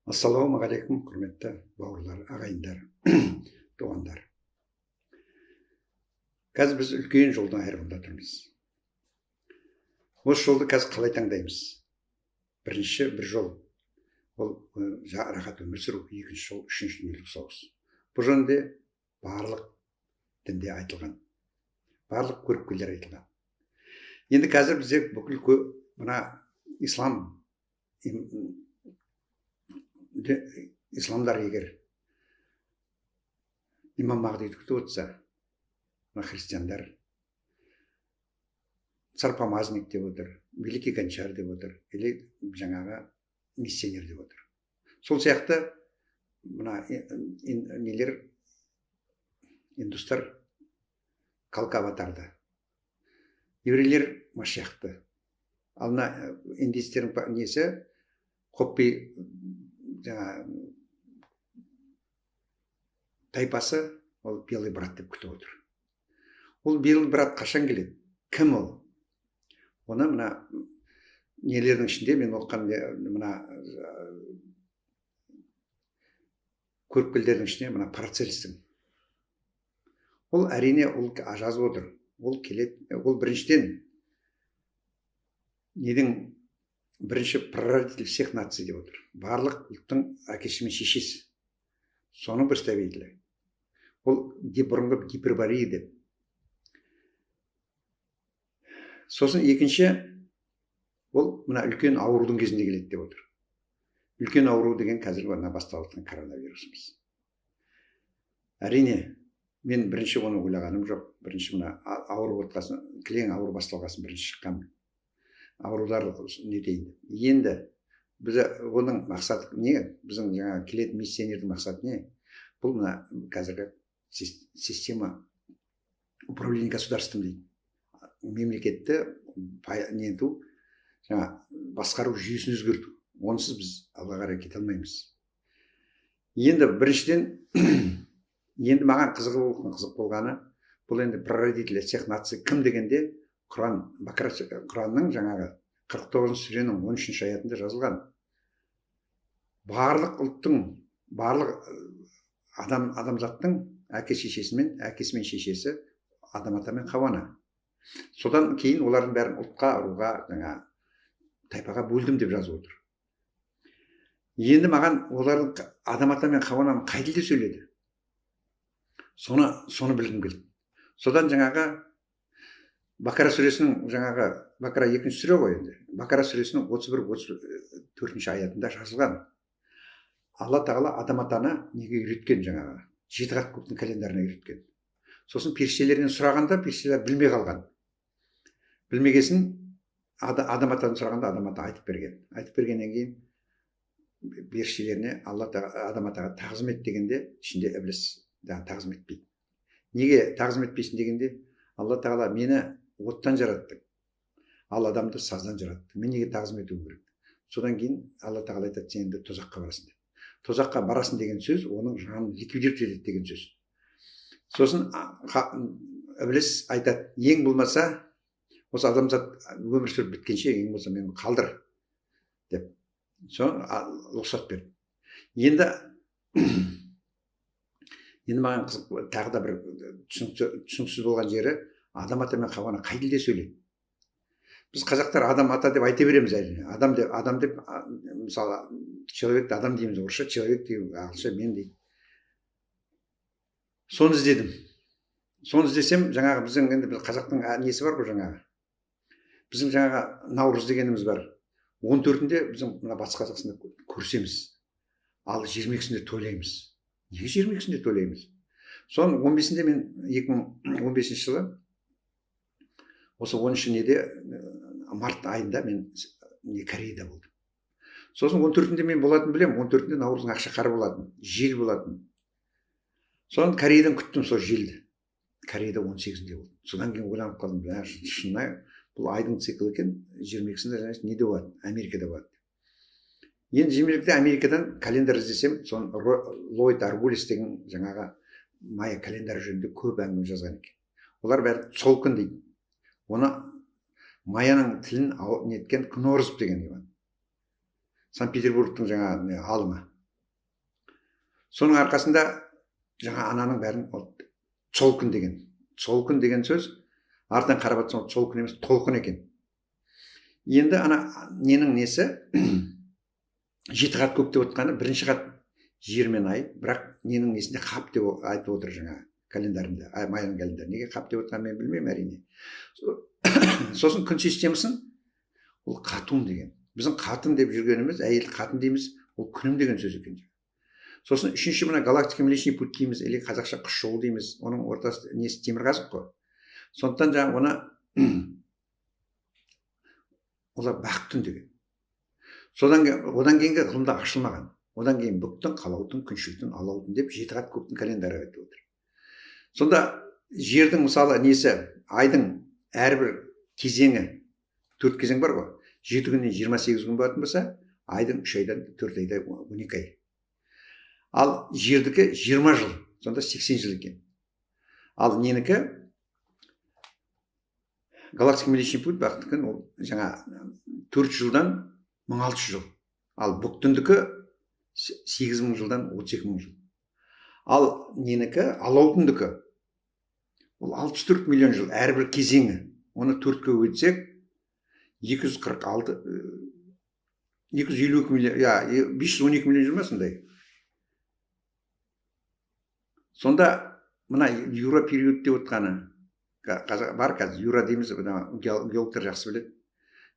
Ассалаумағалейкум, құрметті бауырлар, ағайындар, туғандар. Қазір біз үлкен жолдан айырымда тұрмыз. Осы жолды қазір қалай таңдаймыз? Бірінші бір жол, ол рахат өмір сүру, екінші жол, үшінші дүниелік соғыс. Бұл жөнінде барлық дінде айтылған, барлық көріпкелдер айтылған. Енді қазір бізде бүкіл мына исламдар егер имам Мағдиді күтіп отырса, христиандар царпомазник деп отыр, великий гончар деп отыр, или жаңағы миссионер деп отыр. Сол сияқты мына нелер индустар қалқа аватарды, еврейлер машияқты. Ал мына индистердің несі қоппи жаңа тайпасы ол белый брат деп күтіп отыр. Ол белый брат қашан келеді? Кім ол? Оны мына нелердің ішінде мен оқыған мына көріпкелдердің ішінде мына Парацельстің. Ол әрине ол жазып отыр. Ол келеді. Ол біріншіден недің бірінші прародитель всех наций деп отыр. Барлық ұлттың әкесі мен шешесі. Соның представителі. Ол бұрынғы гиперборея деп. Сосын екінші, ол мына үлкен аурудың кезінде келеді деп отыр. Үлкен ауру деген қазір мына басталып жатқан коронавирусымыз. Әрине, мен бірінші оны ойлағаным жоқ. Бірінші мына ауру отқасын, кілең ауру басталғасын бірінші шыққан. Аурулар не дейді. Енді біз оның мақсаты не? Біздің жаңа келетін миссионердің мақсаты не? Бұл мына қазіргі система управления государством дейді. Мемлекетті нету, жаңа басқару жүйесін өзгерту. Онсыз біз алға қарай кете алмаймыз. Енді біріншіден, енді маған қызық болғаны, бұл енді прародитель всех наций кім дегенде Құранның жаңағы 49 сүренің 13-ші аятында жазылған. Барлық ұлттың, барлық адамзаттың әкесі мен шешесі Адам ата мен Хауа. Содан кейін олардың бәрін ұлтқа, руға, жаңа тайпаға бөлдім деп жазып отыр. Енді маған олардың Адам ата мен Хауа қай тілде сөйледі? Соны білгім келді. Содан жаңағы Бақара сүресінің жаңағы Бақара 2-ші сүре ғой енді. Бақара сүресінің 31-34-ші аятында жазылған. Алла тағала Адам атаны неге үйреткен жаңағы? 7 қат көктің календарына үйреткен. Сосын періштелерден сұрағанда періштелер білмей қалған. Білмегесін Адам атаны сұрағанда Адам ата айтып берген. Айтып бергеннен кейін періштелеріне Адам атаға тағзым ет дегенде ішінде ібліс тағзым етпейді. Неге тағзым етпейсің дегенде Алла тағала мені оттан жаратты, ал адамды саздан жаратты. Мен неге тағзым етуім керек? Содан кейін Алла тағала айтады, сен енді тозаққа барасың деп. Тозаққа барасың деген сөз оның жанын ликвидировать етеді деген сөз. Сосын ібліс айтады, ең болмаса осы адамзат өмір сүріп біткенше ең болмаса мені қалдыр деп. Соны рұқсат берді. Енді маған қызық тағы да бір түсініксіз болған жері, Адам ата мен Хауа қай тілде сөйлейді? Біз қазақтар Адам ата деп айта береміз әрине. Адам деп мысалы человекті адам дейміз, орысша человек дейміз, ағылшынша мен дейді. Соны іздедім. Соны іздесем, жаңағы біздің енді қазақтың несі бар ғой жаңағы. Біздің жаңағы Наурыз дегеніміз бар. 14-інде біздің мына батыс Қазақстанда көрсеміз. Ал 22-сінде тойлаймыз. Неге 22-сінде тойлаймыз? Соның 15-інде мен 2015 жылы осы 10-ші неде март айында мен Кореяда болдым. Сосын 14-інде мен болатын білем, 14-інде Наурыздың ақша қары болатын, жел болатын. Соны Кореядан күттім сол желді. Кореяда 18-інде болдым. Содан кейін ойланып қалдым, шынына бұл айдың циклы екен, 22-сінде неде болады? Америкада болады. Енді 22-де Америкадан календар іздесем, соны Ллойд Аргулис деген жаңағы майя календар жөнінде көп әңгіме жазған екен. Олар бәрі сол күн дейді. Оны майяның тілін неткен Кнорозов деген Иван. Санкт-Петербургтың жаңағы ғалымы. Соның арқасында жаңа ананың бәрін цолкын деген сөз артынан қарап жатсаң цолкын емес толқын екен. Енді ана ненің несі жеті қат көк деп отқаны бірінші қат жер мен ай, бірақ ненің несінде қап деп айтып отыр жаңа календарында, майяның календарында. Неге қап деп отқанын мен білмеймін әрине. Сосын күн системасын ол қатун деген. Біздің қатын деп жүргеніміз, әйел қатын дейміз, ол күнім деген сөз екен. Сосын үшінші мына галактика Млечный путь дейміз, или қазақша құс жолы дейміз. Оның ортасы несі темірқазық қой. Сондықтан жаңа оны олар бақтын деген. Одан кейінгі ғылымда ашылмаған. Одан кейін бүктің, қалаудың, күншілдің, алаудың деп жеті қат көктің календары айтып отыр. Сонда жердің мысалы несі, айдың әрбір кезеңі 4 кезең бар ғой. 7 күннен 28 күн болатын болса, айдың 3 айдан 4 айда 12 ай. Ал жердікі 20 жыл, сонда 80 жыл екен. Ал ненікі галактика Млечный путь бақтыкін ол жаңа 4 жылдан 1600 жыл. Ал бүктіндікі 8000 жылдан 32000 жыл. Ал ненікі алаудыңдікі ол 64 миллион жыл әрбір кезеңі. Оны 4-ке өтсек 252 миллион, 512 миллион жыл ма сондай. Сонда мына юра период деп отқаны бар қазір, юра дейміз, геологтар жақсы біледі.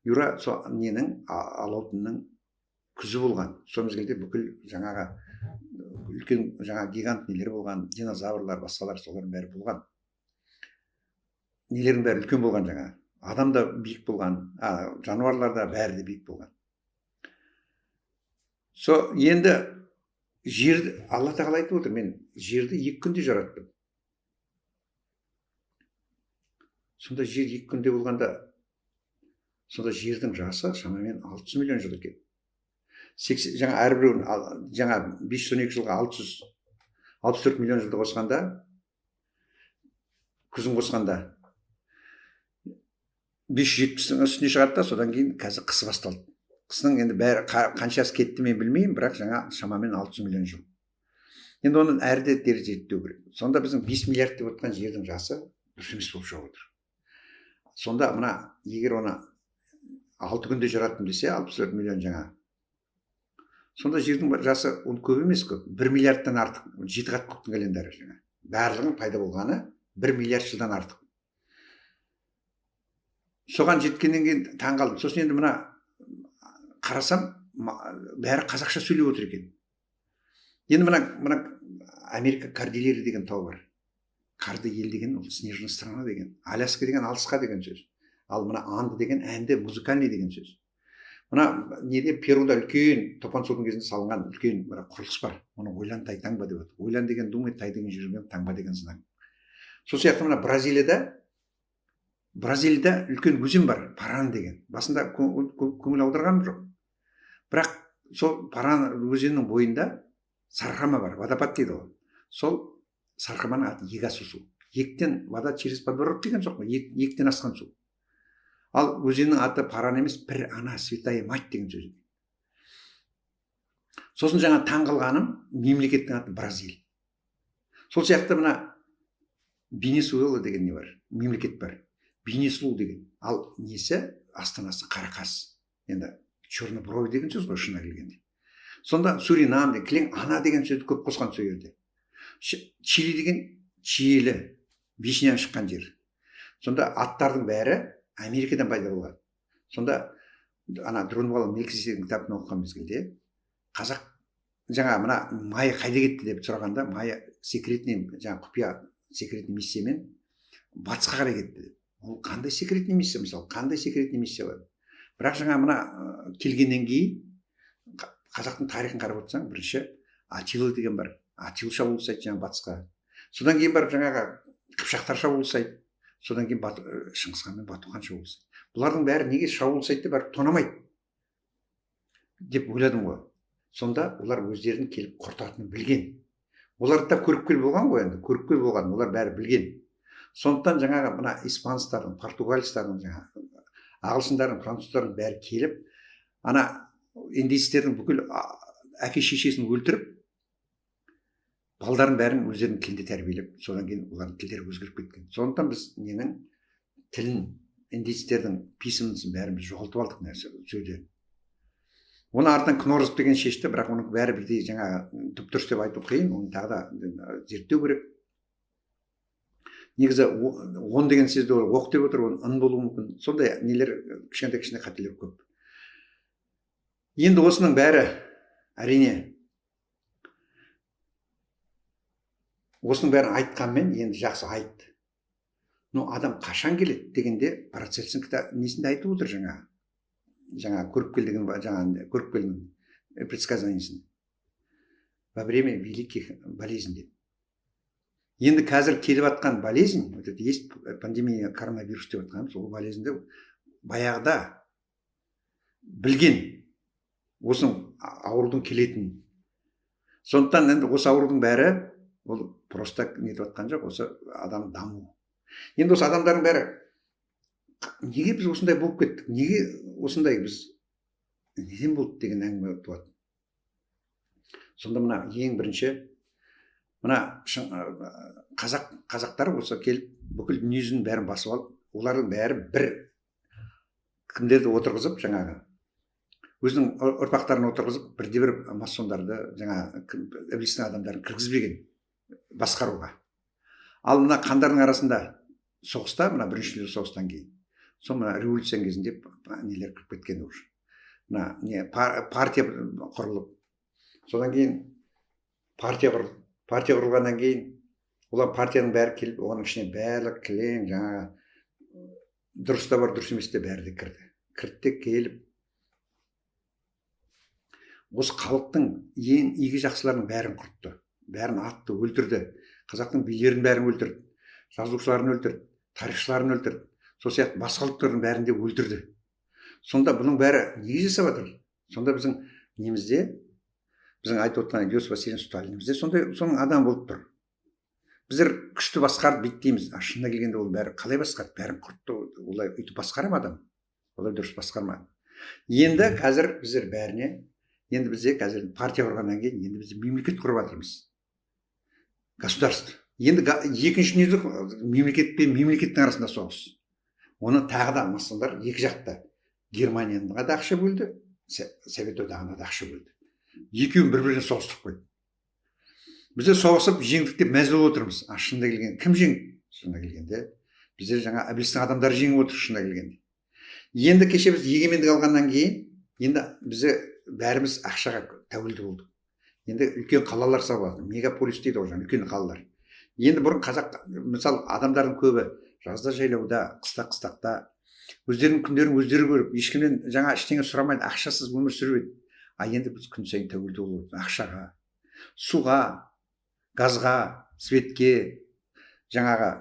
Юра ненің алаудыңның күзі болған. Сол мезгілде бүкіл жаңаға үлкен жаңа гигант нелер болған, динозаврлар, басқалар солардың бәрі болған. Нелердің бәрі үлкен болған жаңа. Адам да биік болған, жануарлар да бәрі де биік болған. Енді жерді Алла тағала айтып отыр, мен жерді 2 күнде жараттым. Сонда жер 2 күнде болғанда, сонда жердің жасы шамамен 600 миллион жыл екен. Жаңа әрбіреуін жаңа 512 жылға 664 миллион жылды қосқанда, күзін қосқанда 570-ің үстіне шығады да, содан кейін қазір қысы басталды. Қысының енді бәрі қаншасы кетті мен білмеймін, бірақ жаңа шамамен 600 миллион жыл. Енді оның әрде зерттеу керек. Сонда біздің 5 миллиард деп отқан жердің жасы дұрыс емес болып шығып отыр. Сонда мына егер оны 6 күнде жараттым десе 64 миллион жаңа. Сонда жердің жасы ол көп емес көп. 1 миллиардтан артық. 7 қат көктің календары жаңа. Барлығының пайда болғаны 1 миллиард жылдан артық. Соған жеткеннен кейін таң қалдым. Сосын енді мына қарасам, бәрі қазақша сөйлеп отыр екен. Енді мына Америка Кордильера деген тау бар. Қарды ел деген ол снежная страна деген. Аляска деген алысқа деген сөз. Ал мына Анды деген әнді музыкальный деген сөз. Мына неде Перуда үлкен топан судың кезінде салынған үлкен құрылыс бар. Оны ойлан тай таңба деп отыр. Ойлан деген думай, тай деген жүрген, таңба деген знак. Сол сияқты мына Бразилияда үлкен өзен бар, Паран деген. Басында көңіл аударғаным жоқ. Бірақ сол Паран өзенінің бойында сарқырама бар, водопад дейді ғой. Сол сарқырманың аты Егасу су. Ектен вода через подбородок деген жоқ қой, ектен асқан су. Ал өзеннің аты Паран емес, бір ана святая мать деген сөз. Сосын жаңа таң қалғаным, мемлекеттің аты Бразил. Сол сияқты мына Венесуэла деген не бар, мемлекет бар. Венесуэла деген. Ал несі? Астанасы Қарақас. Енді черный бровь деген сөз ғой шына келгенде. Сонда Суринам деген, кілең ана деген сөзді көп қосқан сол жерде. Чили деген чиелі, вишнян шыққан жер. Сонда аттардың бәрі Америкадан пайда болған. Сонда ана Друнвал Мелкисидің кітабын оқыған мезгілде қазақ жаңа мына майя қайда кетті деп сұрағанда, майя секретный жаңа құпия секретный миссиямен батысқа қарай кетті деп. Ол қандай секретный миссия, мысалы, қандай секретный миссия бар? Бірақ жаңа мына келгеннен кейін қазақтың тарихын қарап отырсаң, бірінші Атилла деген бар. Атилла шабуыл жасайды жаңа батысқа. Содан кейін барып жаңағы қыпшақтар шабуыл жасайды. Содан кейін Шыңғысхан мен Батухан шабуыл жасайды. Бұлардың бәрі неге шабуыл жасайды деп барып тонамайды деп ойладым ғой. Сонда олар өздерін келіп құртатынын білген. Олар да көріпкел болған ғой енді, көріпкел болған, олар бәрі білген. Сондықтан жаңағы мына испанстардың, португалистардың, жаңағы ағылшындардың, француздардың бәрі келіп, ана индейцтердің бүкіл әке шешесін өлтіріп, балдарын бәрін өздерінің тілінде тәрбиелеп, содан кейін олардың тілдері өзгеріп кеткен. Сондықтан біз ненің тілін, индейцтердің письменсын бәрін біз жоғалтып алдық нәрсе сөзден. Оны артынан кнорозов деген шешті, бірақ оның бәрі бірдей жаңағы дұрыс деп айту қиын, оны тағы да зерттеу керек. Негізі он деген сөзді оқ деп отыр, оны ын болуы мүмкін. Сондай нелер, кішкентай қателер көп. Енді осының бәрі әрине осының бәрін айтқанмен енді жақсы айт. Но адам қашан келеді дегенде процестің несінде айтып отыр жаңа көріп келдің предсказаниесін. Во время великих болезней деп. Енді қазір келіп атқан болезнь, вот это есть пандемия коронавирус деп атқанымыз, ол болезньді баяғыда білген осының аурудың келетінін. Сондықтан енді осы аурудың бәрі ол просто нетіп атқан жоқ, осы адам даму. Енді осы адамдардың бәрі неге біз осындай болып кеттік? Неге осындай біз неден болды деген әңгіме туады. Сонда мына ең бірінші мына қазақтар осы келіп бүкіл дүниесінің бәрін басып алып, олардың бәрі бір кімдерді отырғызып жаңағы өзінің ұрпақтарын отырғызып бірде-бір масондарды жаңа іблістің адамдарын кіргізбеген басқаруға. Ал мына қандардың арасында соғыста, мына бірінші дүниежүзілік соғыстан кейін, сол мына революция кезінде нелер кіріп кеткен уже. Мына не партия құрылып, содан кейін партия құрылғаннан кейін олар партияның бәрі келіп, оның ішіне барлық кілең жаңағы дұрыс та бар, дұрыс емес те бәрі де кірді. Кірді келіп осы халықтың ең игі жақсыларының бәрін құртты, бәрін атты, өлтірді. Қазақтың билерін бәрін өлтірді, жазушыларын өлтірді, тарихшыларын өлтірді. Сол сияқты басқа ұлттардың бәрін де өлтірді. Сонда бұның бәрі неге жасап жатыр? Сонда біздің немізде, біздің айтып отқан Иосиф Виссарионович Сталинімізде соның адам болып тұр. Біздер күшті басқарды бүйт дейміз. Шынына келгенде ол бәрі қалай басқарды? Бәрін құртты. Олай өйтіп басқарам адам. Олай дұрыс басқармады. Енді қазір біздер бәріне, енді бізде қазір партия құрғаннан кейін, енді біз мемлекет құрып жатырмыз. Государство. Енді екінші дүниежүзілік мемлекет пен мемлекеттің арасында соғыс. Оны тағы да масондар екі жақта. Германияға да ақша бөлді, Совет одағына да ақша бөлді. Екеуін бір-біріне соғыстырып қойды. Біздер соғысып жеңдік деп мәз болып отырмыз. Шынында келгенде кім жеңді? Шынында келгенде біздер жаңа іблістің адамдары жеңіп отыр шынында келгенде. Енді кеше біз егемендік алғаннан кейін, енді бізде бәріміз ақшаға тәуелді болдық. Енді үлкен қалалар салады, мегаполис дейді ғой, үлкен қалалар. Енді бұрын қазақ, мысалы, адамдардың көбі жазда жайлауда, қыста қыстақта, өздерінің күндерін өздері көріп, ешкімнен жаңа ештеңе сұрамайды, ақшасыз өмір сүріп еді. Енді біз күн сайын тәуелді болып ақшаға, суға, газға, светке, жаңағы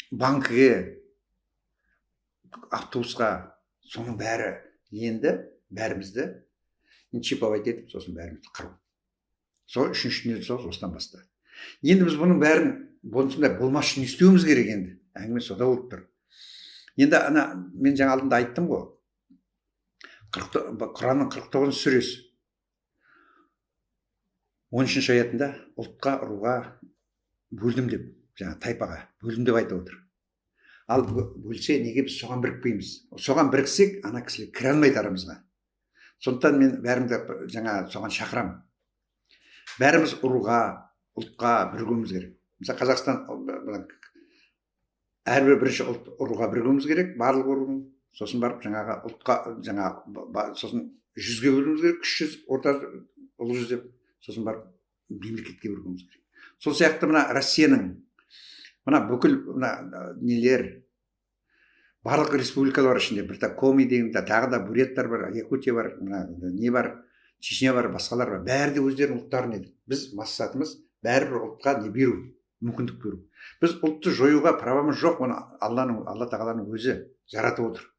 банкіге, автобусқа, соның бәрі енді бәрімізді чиповать етіп, сосын бәрімізді қыру. Сол үшінші дүниежүзілік соғыс осыдан бастады. Енді біз бұның бәрін болмасында болмас үшін істеуіміз керек енді. Әңгіме сода болып тұр. Енді мен жаңа алдында айттым ғой. Құранның 49 сүресі 13-ші аятында ұлтқа, руға бөлдім деп, жаңа тайпаға бөлдім деп айтып отыр. Ал бөлсе неге біз соған бірікпейміз? Соған біріксек, ана кісілер кіре алмайды арамызға. Сондықтан мен бәрімді жаңа соған шақырамын. Бәріміз руға, ұлтқа бірігуіміз керек. Мысалы Қазақстан әрбір бірінші ұлт руға бірігуіміз керек, барлық рудың. Сосын барып жаңағы ұлтқа, сосын 100-ге бөлуіміз керек, 300, орта ұлы 100 деп, сосын барып мемлекетке бірігуіміз керек. Сол сияқты мына Россияның, мына бүкіл нелер, барлық республикалар ішінде, бір Коми деген, тағы да Буряттар бар, Якутия бар, не бар, Чечня бар, басқалар бар. Бәрі де өздерінің ұлттарын еді. Біз мақсатымыз бәрібір ұлтқа не беру, мүмкіндік беру. Біз ұлтты жоюға правамыз жоқ, оны Алла тағаланың өзі жаратып отыр.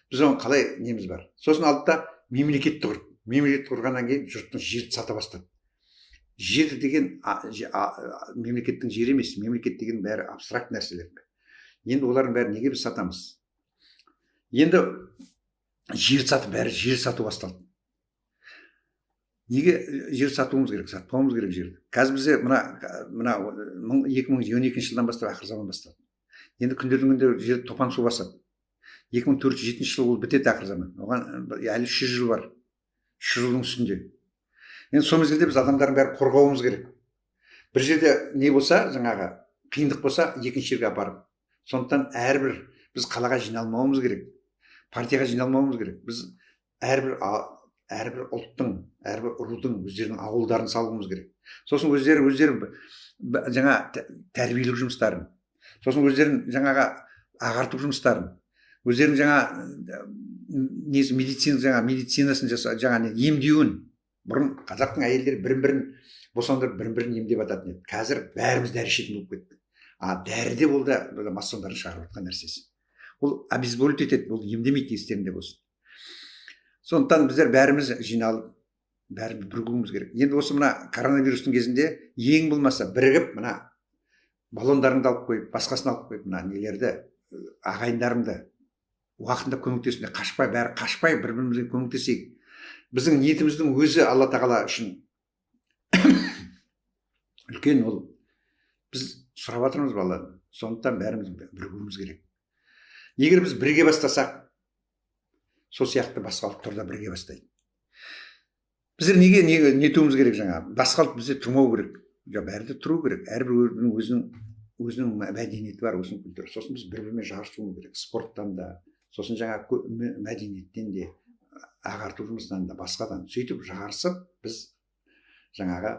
Біз оның қалай неміз бар. Сосын алдыда мемлекетті құрды. Мемлекетті құрғаннан кейін жұрттың жерді сата бастады. Жер деген мемлекеттің жері емес, мемлекет деген бәрі абстракт нәрселер. Енді олардың бәрі неге біз сатамыз? Енді жер сатып, бәрі жер сату басталды. Неге жер сатуымыз керек, сатпауымыз керек жерді? Қазір бізде мына 2012 жылдан бастап ақыр заман басталды. Енді күндердің күндері жер топан су басады. 2407 жыл ол бітеді ақыр заман. Оған әлі 300 жыл бар. 300 жылдың үстінде. Енді сол мезгілде біз адамдардың бәрін қорғауымыз керек. Бір жерде не болса, жаңағы қиындық болса, екінші жерге апарып. Сондықтан әрбір біз қалаға жиналмауымыз керек. Партияға жиналмауымыз керек. Біз әрбір ұлттың, әрбір рудың өздерінің ауылдарын салуымыз керек. Сосын өздері жаңа тәрбиелік жұмыстарын, сосын өздерін жаңаға ағарту жұмыстарын, өздерінің жаңа медицинасын жаңа емдеуін. Бұрын қазақтың әйелдері бірін-бірін босандырып бірін-бірін емдеп жататын еді. Қазір бәріміз дәрі ішетін болып кетті. Дәрі де ол да масондардың шығарып жатқан нәрсесі. Ол обезболить етеді, ол емдемейді, естерінде болсын. Сондықтан біздер бәріміз жиналып, бәріміз бірігуіміз керек. Енді осы мына коронавирустың кезінде ең болмаса бірігіп, мына баллондарыңды алып қойып, басқасын алып қойып, мына нелерді, ағайындарыңды уақытында көмектесуіне бәрі қашпай бір-бірімізге көмектесейік. Біздің ниетіміздің өзі Алла тағала үшін үлкен, ол біз сұрап жатырмыз балалардан. Сондықтан бәріміз бірігуіміз керек. Егер біз бірге бастасақ, сол сияқты басқа ұлттар да бірге бастайды. Біздер неге нетуіміз керек жаңа? Басқа ұлт бізде тұрмау керек. Бәрі де тұру керек. Әрбір өзінің мәдениеті бар, өзінің культурасы. Сосын біз бір-бірімен жарысуымыз керек. Спорттан да, сосын жаңа мәдениеттен де, ағарту жұмысынан да, басқадан сөйтіп жарысып, біз жаңаға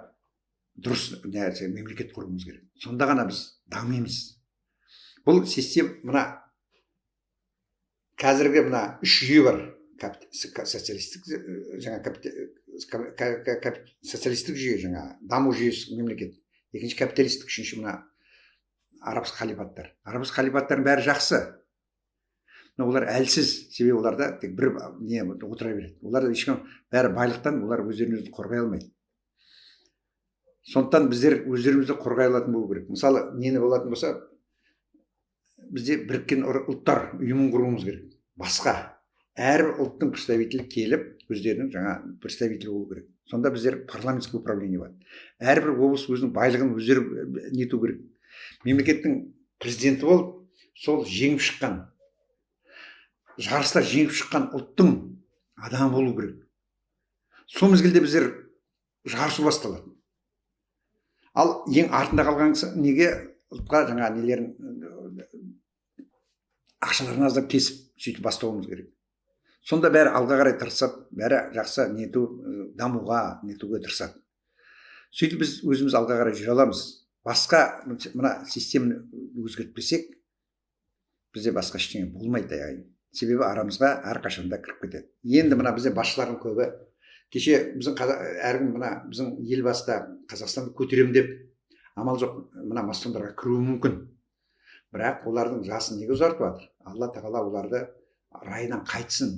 дұрыс мемлекет құруымыз керек. Сонда ғана біз дамимыз. Бұл система, мына қазіргі мына 3 жүйе бар. Социалистік социалистік жүйе, жаңа даму жүйесі мемлекет. Екінші капиталистік, үшінші мына арабский халифаттар. Арабский халифаттардың бәрі жақсы. Но олар әлсіз, себебі оларда тек бір не отыра береді. Олар ешкім бәрі байлықтан, олар өздерін қорғай алмайды. Сондықтан біздер өздерімізді қорғай алатын болу керек. Мысалы, нені болатын болса, бізде біріккен ұлттар ұйымын құруымыз керек. Басқа әрбір ұлттың представителі келіп, өздерінің жаңа представителі болу керек. Сонда біздер парламентский управление бар. Әрбір облыс өзінің байлығын өздері нету керек. Мемлекеттің президенті болып, сол жеңіп шыққан, жарыста жеңіп шыққан ұлттың адамы болу керек. Сол мезгілде біздер жарысу басталады. Ал ең артында қалған неге ұлтқа жаңа нелерін ақшаларын аздап кесіп сөйтіп бастауымыз керек. Сонда бәрі алға қарай тырысып, бәрі жақсы дамуға нетуге тырысады. Сөйтіп біз өзіміз алға қарай жүре аламыз. Басқа мына системаны өзгертпесек, бізде басқа ештеңе болмайды аяғын. Себебі арамызға әрқашанда кіріп кетеді. Енді мына бізде басшылардың көбі, кеше біздің елбасы Қазақстанды көтерем деп амал жоқ, мына масондарға кіруі мүмкін. Бірақ олардың жасын неге ұзартып жатыр? Алла тағала оларды райынан қайтсын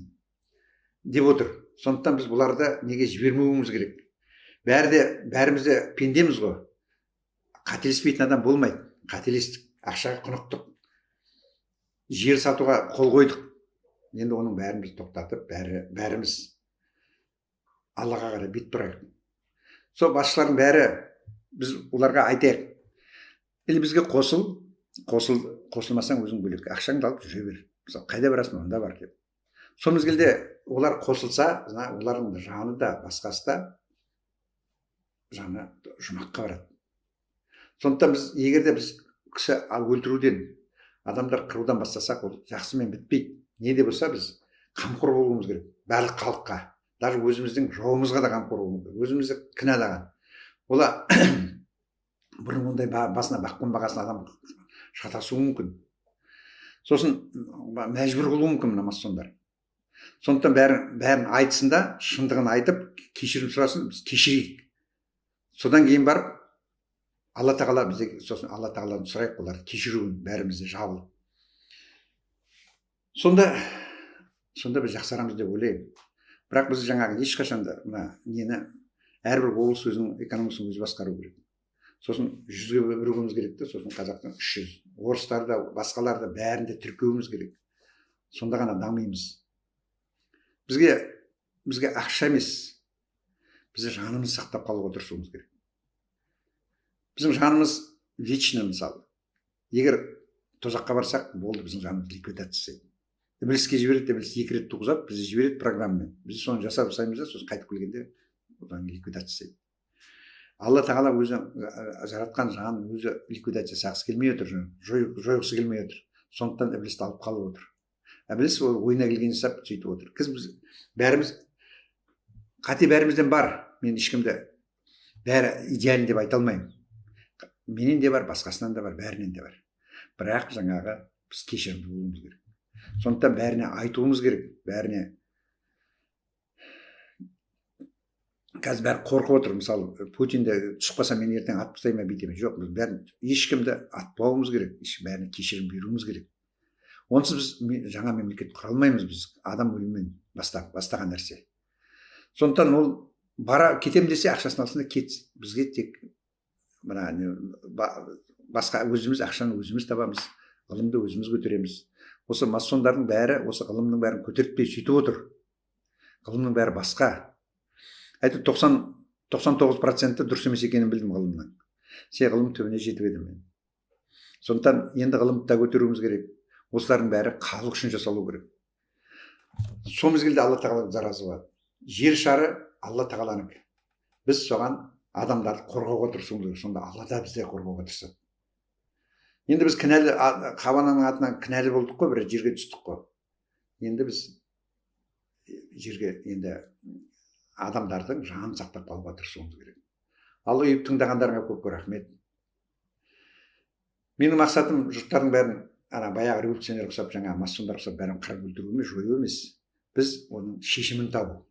деп отыр. Сондықтан біз бұларды неге жібермеуіміз керек? Бәріміз де пендеміз ғой. Қателеспейтін адам болмайды. Қателестік, ақшаға құнықтық, жер сатуға қол қойдық. Енді оның бәріміз тоқтатып, бәріміз Аллаға қарай бет бұрайық. Сол басшылардың бәрі біз оларға айтайық. Или бізге қосылмасаң өзің бөлек, ақшаңды алып жүре бер. Мысалы, қайда барасың, онда бар деп. Сол мезгілде олар қосылса, олардың жаны да, басқасы да жаны жұмаққа барады. Сондықтан егер де біз кісі өлтіруден, адамдар қырудан бастасақ, ол жақсымен бітпейді. Не де болса біз қамқор болуымыз керек. Барлық халыққа, даже өзіміздің жауымызға да қамқор болуымыз керек. Өзімізді кінәлаған. Ола бұрын ондай басына бақпен бағасын адам шатасуы мүмкін. Сосын мәжбүр қылуы мүмкін мына масондар. Сондықтан бәрін айтсын да, шындығын айтып, кешірім сұрасын, біз кешірейік. Содан кейін барып, Алла тағала бізде, сосын Алла тағаладан сұрайық оларды кешіруін, бәрімізді жабылып. Сонда біз жақсарамыз деп ойлаймын. Бірақ біз жаңағы ешқашанда әрбір облыс өзінің экономикасын өзі басқару керек. Сосын 100-ге бірігуіміз керек те, сосын қазақтың 300, орыстарды, басқаларды бәрінде тіркеуіміз керек. Сонда ғана дамимыз. Бізге ақша емес, біз жанымызды сақтап қалуға тырысуымыз керек. Біздің жанымыз вечно, мысалы. Егер тозаққа барсақ, болды, біздің жанымыз ликвидация. Ібіліске жібереді, ібіліс 2 рет туғызады, бізді жібереді программамен. Біз соны жасап жасаймыз да, сосын қайтып келгенде одан ликвидация. Алла тағала өзі жаратқан жанын өзі ликвидация жасағысы келмей отыр, жойғысы келмей отыр. Сондықтан ібілісті алып қалып отыр. Ібіліс ол ойына келген жасап сөйтіп отыр. Біз бәріміз қате бәрімізден бар. Мен ешкімді бәрі идеален деп айта алмаймын. Менен де бар, басқасынан да бар, бәрінен де бар. Бірақ жаңағы біз кешірімді болуымыз керек. Сондықтан бәріне айтуымыз керек, бәріне. Қазір бәрі қорқып отыр. Мысалы, Путинді түсіп қалса мен ертең атып тастаймын, бүйтемін. Жоқ, біз бәрін ешкімді атпауымыз керек, бәріне кешірім беруіміз керек. Онсыз біз жаңа мемлекет құра алмаймыз, біз адам өліммен бастаған нәрсе. Сондықтан ол бара кетем десе ақшасын алсын да кетсін. Бізге тек мына басқа өзіміз ақшаны өзіміз табамыз, ғылымды өзіміз көтереміз. Осы масондардың бәрі осы ғылымның бәрін көтертпей сөйтіп отыр. Ғылымның бәрі басқа. Әйтеуір 99% дұрыс емес екенін білдім ғылымның. Ғылым түбіне жетіп едім мен. Сондықтан енді ғылымды да көтеруіміз керек. Осылардың бәрі халық үшін жасалу керек. Сол мезгілде Алла тағаланың заразы болады. Жер шары Алла тағаланікі. Біз соған адамдарды қорғауға тырысуымыз керек. Сонда Алла да бізді қорғауға тырысады. Енді біз кінәлі, Хаваның атынан кінәлі болдық қой, бір жерге түстік қой. Енді біз жерге адамдардың жанын сақтап қалуға тырысуымыз керек. Ал ұйып тыңдағандарыңа көп рахмет. Менің мақсатым жұрттардың бәрін баяғы революционер ұқсап, жаңа масондар ұқсап бәрін қырып өлтіру емес, жою емес. Біз оның шешімін табу.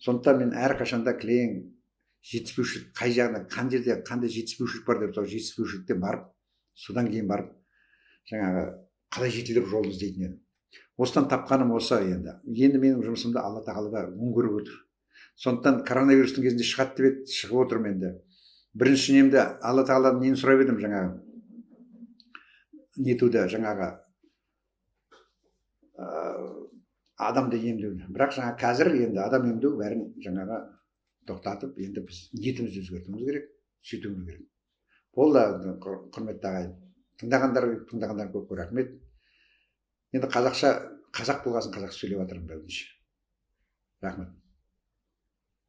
Сондықтан мен әрқашанда кілең жетіспеушілік, қай жағынан, қандай жерде қандай жетіспеушілік бар деп, сол жетіспеушілікте барып, содан кейін барып, жаңағы қалай жетілдіріп жолды іздейтін едім. Осыдан тапқаным осы енді. Енді менің жұмысымды Алла тағала да оң көріп отыр. Сондықтан коронавирустың кезінде шығады деп еді, шығып отырмын енді. Бірінші немді Алла тағаладан нені сұрап едім, жаңағы нетуді, жаңағы адамды емдеуді. Бірақ жаңа қазір енді адам емдеу бәрін жаңағы тоқтатып, енді біз ниетімізді өзгертуіміз керек, сөйтуіміз керек. Болды, құрметті ағайын. Тыңдағандар көп рахмет. Енді қазақша, қазақ болғасын қазақша сөйлеп жатырмын бәрінше. Рахмет.